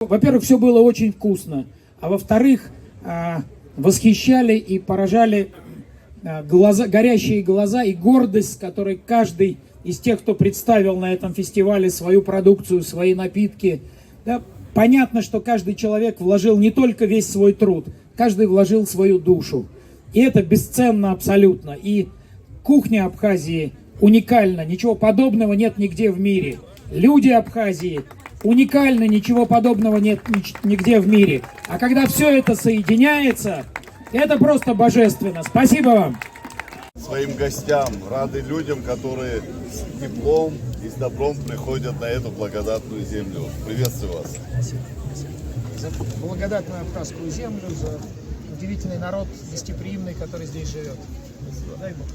Во-первых, все было очень вкусно, а во-вторых, восхищали и поражали горящие глаза и гордость, с которой каждый из тех, кто представил на этом фестивале свою продукцию, свои напитки. Да, понятно, что каждый человек вложил не только весь свой труд, каждый вложил свою душу. И это бесценно абсолютно. И кухня Абхазии уникальна, ничего подобного нет нигде в мире. Люди Абхазии уникальны, ничего подобного нет нигде в мире. А когда все это соединяется, это просто божественно. Спасибо вам. Своим гостям, рады людям, которые с теплом и с добром приходят на эту благодатную землю. Приветствую вас. Спасибо. За благодатную абхазскую землю, за удивительный народ, гостеприимный, который здесь живет. Дай Бог.